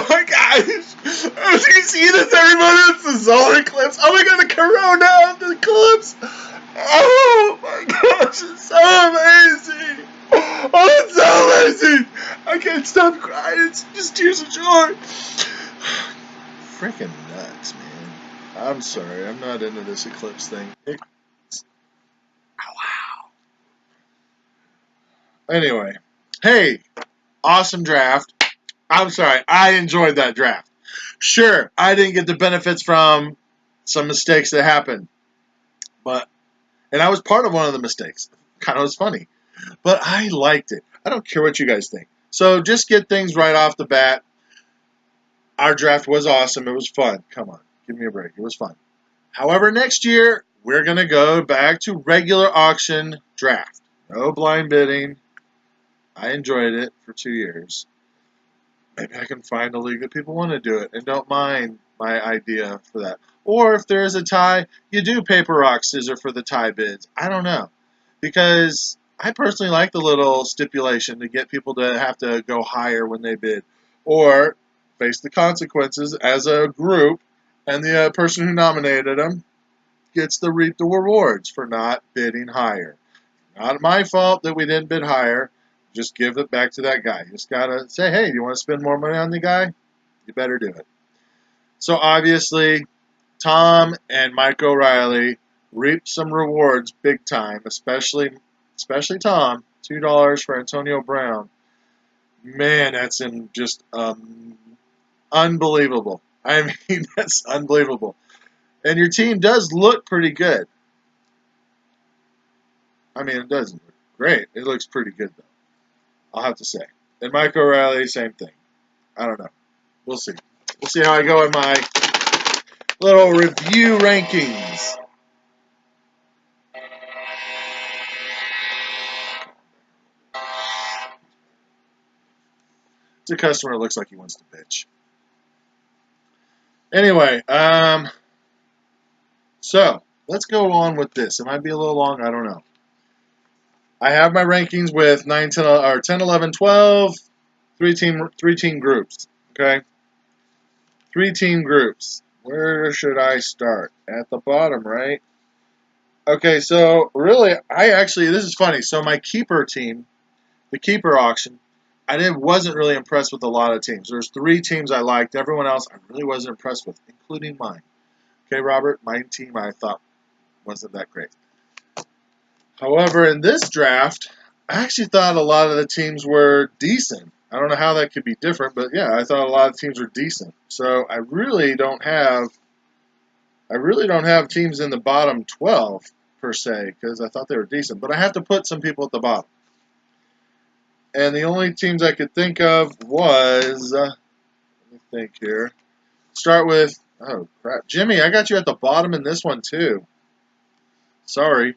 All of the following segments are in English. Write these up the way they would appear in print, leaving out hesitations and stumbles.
Oh my gosh! Do you see this, everybody? It's the solar eclipse. Oh my god, the corona of the eclipse! Oh my gosh, it's so amazing! Oh, it's so amazing! I can't stop crying. It's just tears of joy. Freaking nuts, man. I'm sorry. I'm not into this eclipse thing. Wow. Anyway, hey, awesome draft. I'm sorry. I enjoyed that draft. Sure, I didn't get the benefits from some mistakes that happened, and I was part of one of the mistakes. Kind of was funny, but I liked it. I don't care what you guys think. So just get things right off the bat. Our draft was awesome. It was fun. Come on, give me a break. It was fun. However, next year we're gonna go back to regular auction draft. No blind bidding. I enjoyed it for 2 years. Maybe I can find a league that people want to do it and don't mind my idea for that. Or if there is a tie, you do paper, rock, scissors for the tie bids. I don't know. Because I personally like the little stipulation to get people to have to go higher when they bid. Or face the consequences as a group, and the person who nominated them gets to reap the rewards for not bidding higher. Not my fault that we didn't bid higher. Just give it back to that guy. You just gotta say, hey, do you want to spend more money on the guy? You better do it. So obviously, Tom and Mike O'Reilly reaped some rewards big time, especially Tom. $2 for Antonio Brown. Man, that's just unbelievable. I mean, that's unbelievable. And your team does look pretty good. I mean, it doesn't look great. It looks pretty good, though. I'll have to say. And Mike O'Reilly, same thing. I don't know. We'll see. We'll see how I go in my little review rankings. It's a customer that looks like he wants to bitch. Anyway, so let's go on with this. It might be a little long. I don't know. I have my rankings with 9, 10, or 10, 11, 12, three team groups. Okay, 3-team groups. Where should I start? At the bottom, right? Okay, so really, this is funny. So my keeper team, the keeper auction, wasn't really impressed with a lot of teams. There's 3 teams I liked. Everyone else I really wasn't impressed with, including mine. Okay, Robert, my team I thought wasn't that great. However, in this draft, I actually thought a lot of the teams were decent. I don't know how that could be different, but yeah, I thought a lot of teams were decent. So I really don't have teams in the bottom 12 per se because I thought they were decent. But I have to put some people at the bottom. And the only teams I could think of was, let me think here. Start with, oh crap, Jimmy, I got you at the bottom in this one too. Sorry.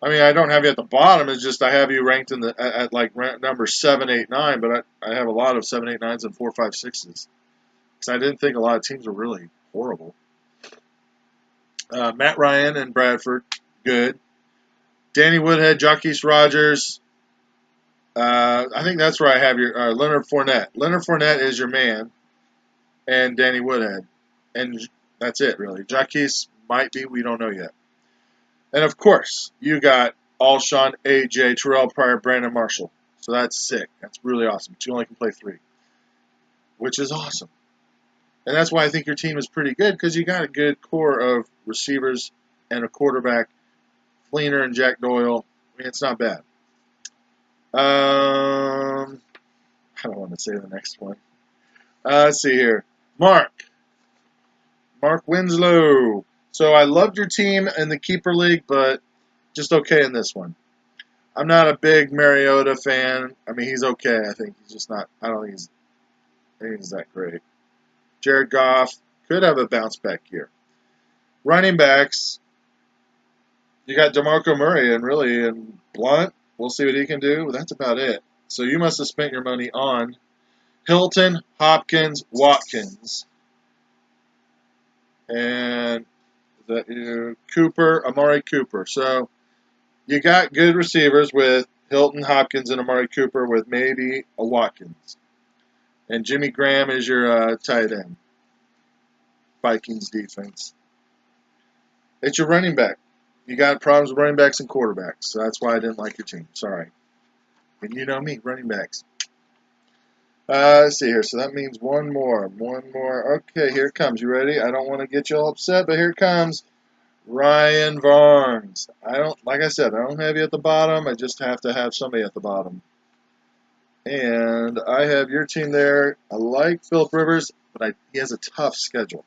I mean, I don't have you at the bottom. It's just I have you ranked at like number 7, 8, 9. But I have a lot of 7, 8, 9s and 4, 5, 6s because I didn't think a lot of teams were really horrible. Matt Ryan and Bradford, good. Danny Woodhead, Jacquizz Rodgers. I think that's where I have your Leonard Fournette. Leonard Fournette is your man, and Danny Woodhead, and that's it really. Jacquizz might be, we don't know yet. And of course, you got Alshon, AJ, Terrell Pryor, Brandon Marshall. So that's sick. That's really awesome. But you only can play 3, which is awesome. And that's why I think your team is pretty good because you got a good core of receivers and a quarterback, Fleener and Jack Doyle. I mean, it's not bad. I don't want to say the next one. Let's see here. Mark Winslow. So I loved your team in the Keeper League, but just okay in this one. I'm not a big Mariota fan. I mean, he's okay. I think he's just not. I don't think he's that great. Jared Goff could have a bounce back year. Running backs, you got DeMarco Murray and Blunt. We'll see what he can do. But that's about it. So you must have spent your money on Hilton, Hopkins, Watkins, and Amari Cooper. So you got good receivers with Hilton, Hopkins, and Amari Cooper with maybe a Watkins. And Jimmy Graham is your tight end. Vikings defense. It's your running back. You got problems with running backs and quarterbacks, so that's why I didn't like your team. Sorry. And you know me, running backs. Let's see here. So that means one more. One more. Okay, here it comes. You ready? I don't want to get you all upset, but here it comes. Ryan Varnes. Like I said, I don't have you at the bottom. I just have to have somebody at the bottom. And I have your team there. I like Philip Rivers, but he has a tough schedule.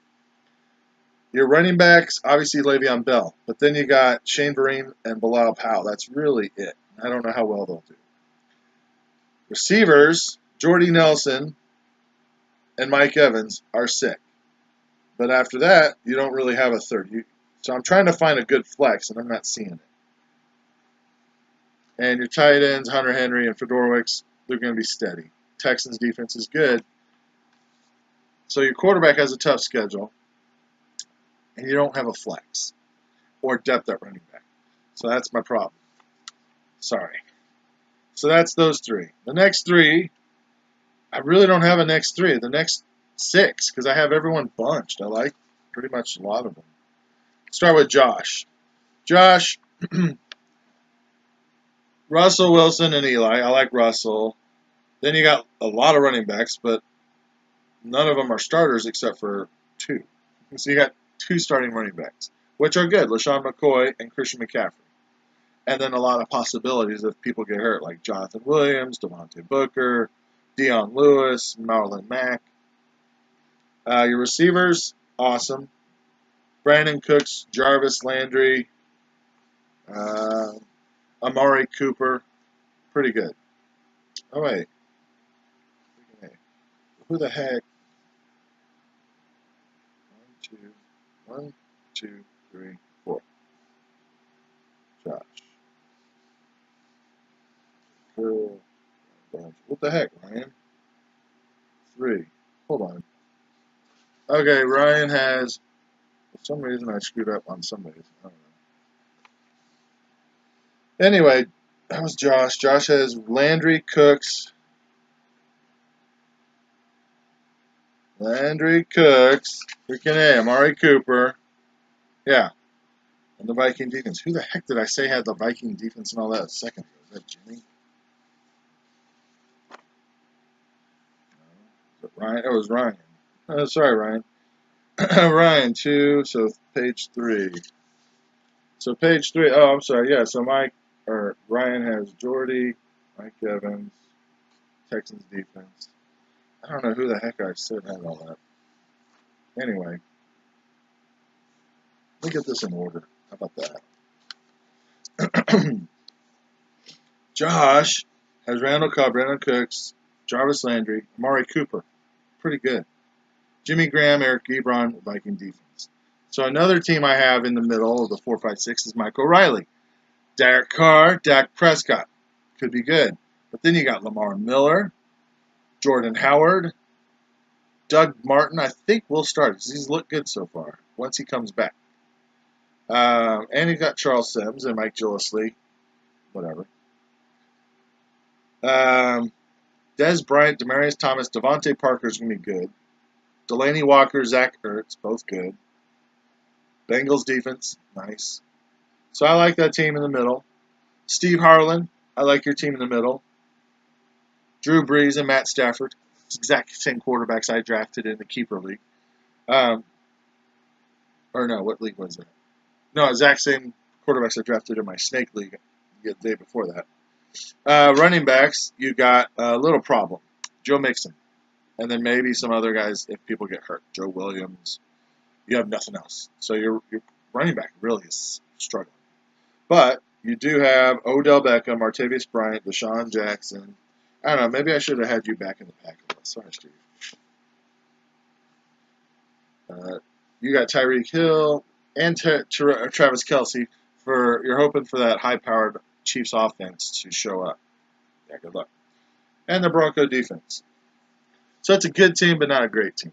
Your running backs, obviously Le'Veon Bell, but then you got Shane Vereen and Bilal Powell. That's really it. I don't know how well they'll do. Receivers, Jordy Nelson and Mike Evans are sick. But after that, you don't really have a third. So I'm trying to find a good flex, and I'm not seeing it. And your tight ends, Hunter Henry and Fedorowicz, they're going to be steady. Texans defense is good. So your quarterback has a tough schedule, and you don't have a flex or depth at running back. So that's my problem. Sorry. So that's those three. The next three, I really don't have a next three. The next six, because I have everyone bunched. I like pretty much a lot of them. Start with Josh. Josh, Russell Wilson and Eli. I like Russell. Then you got a lot of running backs, but none of them are starters except for two. So you got two starting running backs, which are good, LaShawn McCoy and Christian McCaffrey. And then a lot of possibilities if people get hurt, like Jonathan Williams, Devontae Booker, Dion Lewis, Marlon Mack. Your receivers, awesome. Brandon Cooks, Jarvis Landry, Amari Cooper, pretty good. Oh, wait. Who the heck? 1, 2, 3, 4. Josh. Cool. What the heck, Ryan? 3. Hold on. Okay, Ryan has... For some reason, I screwed up on somebody's. I don't know. Anyway, that was Josh. Josh has Landry, Cooks. Freaking A. Amari Cooper. Yeah. And the Viking defense. Who the heck did I say had the Viking defense and all that a second ago? Is that Jimmy? No. Ryan? Oh, it was Ryan. Oh, sorry, Ryan. Ryan, 2. So page 3. So page 3. Oh, I'm sorry. Yeah. So Ryan has Jordy, Mike Evans, Texans defense. I don't know who the heck I said had all that. Anyway, let me get this in order. How about that? Josh has Randall Cobb, Brandon Cooks, Jarvis Landry, Amari Cooper. Pretty good. Jimmy Graham, Eric Ebron, Viking defense. So another team I have in the middle of the 4, 5, 6 is Mike O'Reilly. Derek Carr, Dak Prescott. Could be good. But then you got Lamar Miller, Jordan Howard, Doug Martin. I think will start because he's looked good so far once he comes back. And you got Charles Sims and Mike Gillislee. Whatever. Dez Bryant, Demaryius Thomas, Devontae Parker is going to be good. Delaney Walker, Zach Ertz, both good. Bengals defense, nice. So I like that team in the middle. Steve Harlan, I like your team in the middle. Drew Brees and Matt Stafford, exact same quarterbacks I drafted in the Keeper League. Or no, what league was it? No, exact same quarterbacks I drafted in my Snake League the day before that. Running backs, you got a little problem. Joe Mixon. And then maybe some other guys if people get hurt. Joe Williams. You have nothing else. So your running back really is struggling. But you do have Odell Beckham, Martavis Bryant, Deshaun Jackson. I don't know. Maybe I should have had you back in the pack a little. Sorry, Steve. You got Tyreek Hill and Travis Kelce. You're hoping for that high-powered Chiefs offense to show up. Yeah, good luck. And the Bronco defense. So it's a good team, but not a great team.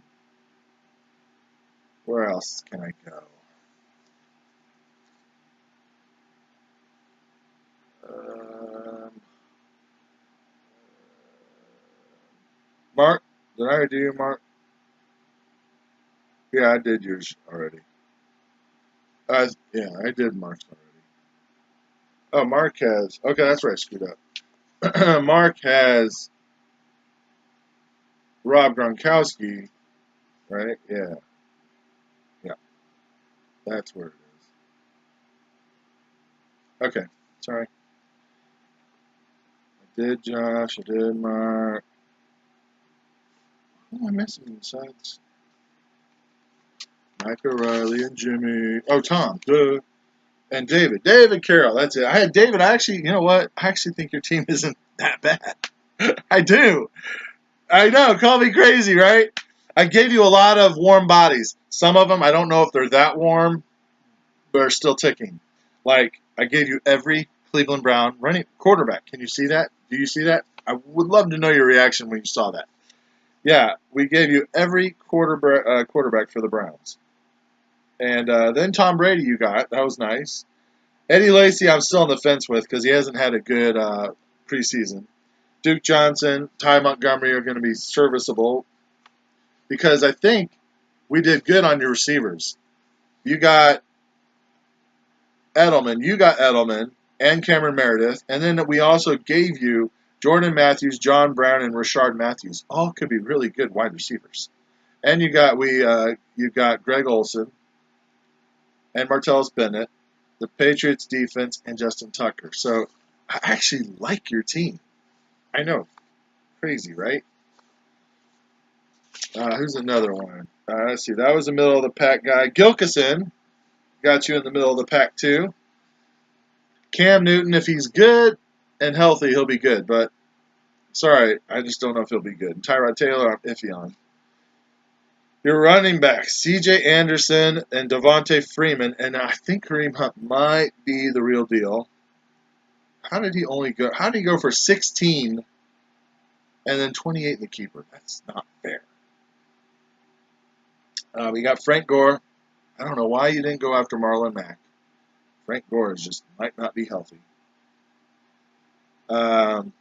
Where else can I go? Mark Did I already do you, Mark? Yeah, I did yours already. Yeah, I did Mark's already. Oh, Mark has. Okay, that's where I screwed up. Mark has Rob Gronkowski, right? Yeah, yeah, that's where it is. Okay, sorry. I did Josh. I did Mark. Who am I missing besides Mike O'Reilly and Jimmy? Oh, Tom. Duh. And David. David Carroll. That's it. I had David. I actually, you know what? I actually think your team isn't that bad. I do. I know. Call me crazy, right? I gave you a lot of warm bodies. Some of them, I don't know if they're that warm, but are still ticking. Like, I gave you every Cleveland Brown running quarterback. Can you see that? Do you see that? I would love to know your reaction when you saw that. Yeah, we gave you every quarterback for the Browns. And then Tom Brady you got. That was nice. Eddie Lacy I'm still on the fence with because he hasn't had a good preseason. Duke Johnson, Ty Montgomery are going to be serviceable because I think we did good on your receivers. You got Edelman, and Cameron Meredith, and then we also gave you Jordan Matthews, John Brown, and Rashard Matthews. All could be really good wide receivers. And you got Greg Olson and Martellus Bennett, the Patriots defense, and Justin Tucker. So I actually like your team. I know, crazy, right? Who's another one? Let's see. That was the middle of the pack guy. Gilkison got you in the middle of the pack too. Cam Newton, if he's good and healthy, he'll be good. But sorry, I just don't know if he'll be good. And Tyrod Taylor, I'm iffy on. Your running backs, C.J. Anderson and Devontae Freeman, and I think Kareem Hunt might be the real deal. How did he only go? How did he go for 16 and then 28 in the keeper? That's not fair. We got Frank Gore. I don't know why you didn't go after Marlon Mack. Frank Gore is just might not be healthy. Um,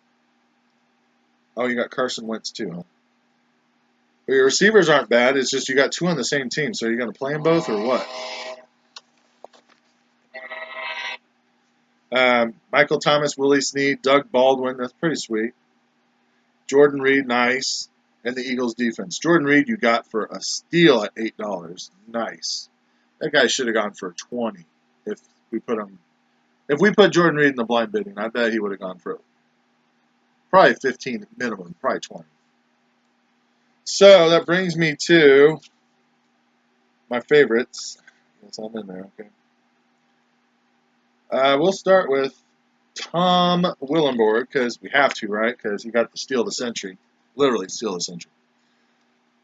oh, you got Carson Wentz too, huh? But your receivers aren't bad. It's just you got two on the same team. So you're going to play them both or what? Michael Thomas, Willie Snead, Doug Baldwin. That's pretty sweet. Jordan Reed, nice. And the Eagles defense. Jordan Reed, you got for a steal at $8. Nice. That guy should have gone for 20 if we put him. If we put Jordan Reed in the blind bidding, I bet he would have gone for probably 15 minimum, probably 20. So that brings me to my favorites. Yes, I'm in there. Okay. We'll start with Tom Willenborg because we have to, right? Because he got the steal of the century, literally steal of the century.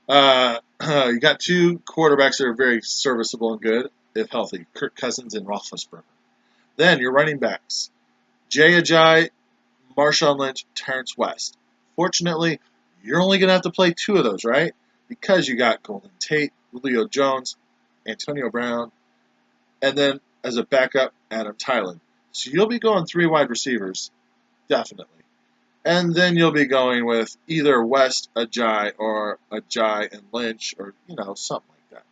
You got two quarterbacks that are very serviceable and good if healthy: Kirk Cousins and Roethlisberger. Then your running backs: Jay Ajayi, Marshawn Lynch, Terrence West. Fortunately, you're only going to have to play two of those, right? Because you got Golden Tate, Julio Jones, Antonio Brown, and then as a backup, Adam Tyler. So you'll be going three wide receivers, definitely. And then you'll be going with either West, Ajayi, or Ajayi and Lynch, or something like that.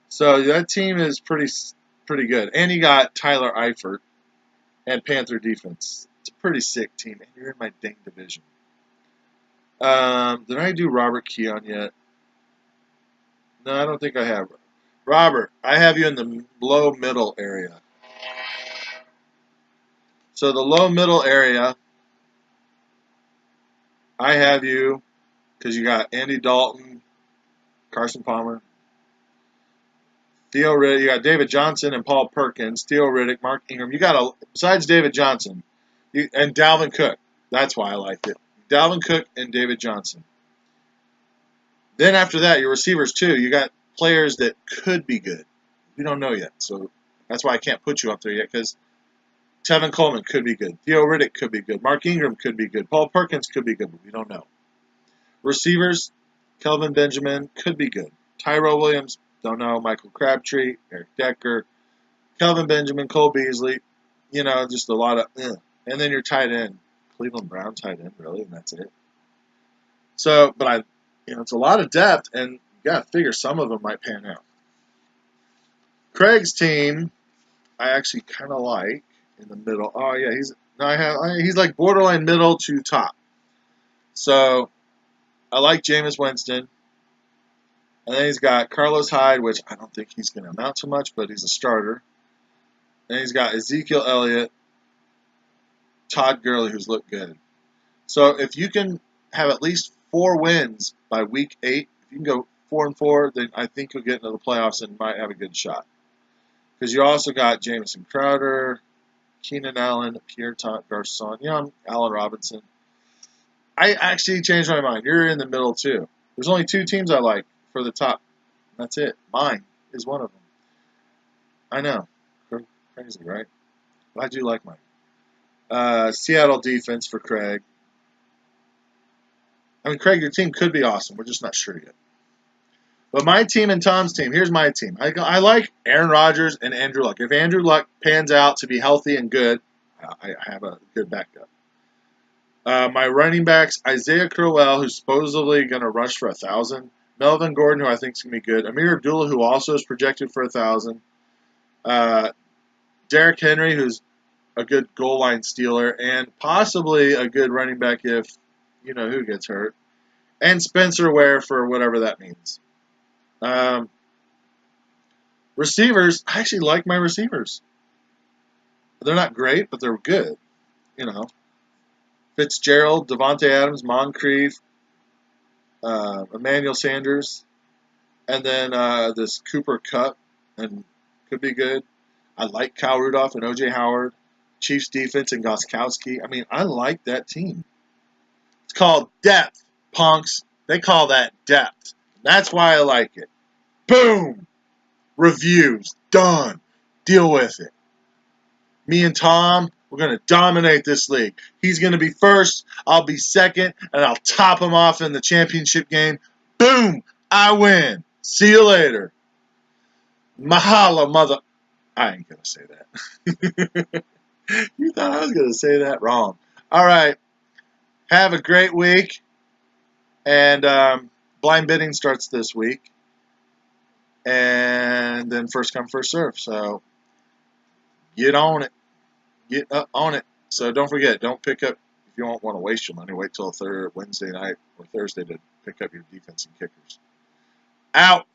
So that team is pretty good. And you got Tyler Eifert and Panther defense. It's a pretty sick team, and you're in my dang division. Did I do Robert Keon yet? No, I don't think I have. Robert, I have you in the low middle area. So the low middle area, I have you because you got Andy Dalton, Carson Palmer, Theo Riddick. You got David Johnson and Paul Perkins, Theo Riddick, Mark Ingram. You got besides David Johnson, and Dalvin Cook. That's why I liked it. Dalvin Cook and David Johnson. Then after that, your receivers too. You got players that could be good. We don't know yet, so that's why I can't put you up there yet because Tevin Coleman could be good. Theo Riddick could be good. Mark Ingram could be good. Paul Perkins could be good, but we don't know. Receivers, Kelvin Benjamin could be good. Tyrell Williams, don't know. Michael Crabtree, Eric Decker, Kelvin Benjamin, Cole Beasley. Just a lot of. And then your tight end, Cleveland Brown tight end, really, and that's it. So, but It's a lot of depth, and you got to figure some of them might pan out. Craig's team, I actually kind of like in the middle. Oh yeah, he's like borderline middle to top. So I like Jameis Winston, and then he's got Carlos Hyde, which I don't think he's going to amount to much, but he's a starter. And he's got Ezekiel Elliott, Todd Gurley, who's looked good. So if you can have at least 4 wins by week 8, if you can go 4-4, then I think you'll get into the playoffs and might have a good shot. Because you also got Jamison Crowder, Keenan Allen, Pierre Garcon, Allen Robinson. I actually changed my mind. You're in the middle too. There's only 2 teams I like for the top. That's it. Mine is one of them. I know. Crazy, right? But I do like mine. Seattle defense for Craig. I mean, Craig, your team could be awesome. We're just not sure yet. But my team and Tom's team, here's my team. I like Aaron Rodgers and Andrew Luck. If Andrew Luck pans out to be healthy and good, I have a good backup. My running backs, Isaiah Crowell, who's supposedly going to rush for 1,000. Melvin Gordon, who I think is going to be good. Amir Abdullah, who also is projected for 1,000. Derrick Henry, who's a good goal line stealer, and possibly a good running back if who gets hurt. And Spencer Ware for whatever that means. Receivers, I actually like my receivers. They're not great, but they're good. Fitzgerald, Devontae Adams, Moncrief, Emmanuel Sanders, and then this Cooper Kupp, and could be good. I like Kyle Rudolph and O.J. Howard, Chiefs defense and Gostkowski. I mean, I like that team. It's called depth, punks. They call that depth. That's why I like it. Boom! Reviews. Done. Deal with it. Me and Tom, we're going to dominate this league. He's going to be first. I'll be second. And I'll top him off in the championship game. Boom! I win. See you later. Mahalo, mother... I ain't going to say that. You thought I was going to say that wrong. All right. Have a great week. And blind bidding starts this week. And then first come, first serve. So get on it. Get up on it. So don't forget, don't pick up, if you don't want to waste your money, wait till Wednesday night or Thursday to pick up your defense and kickers. Out.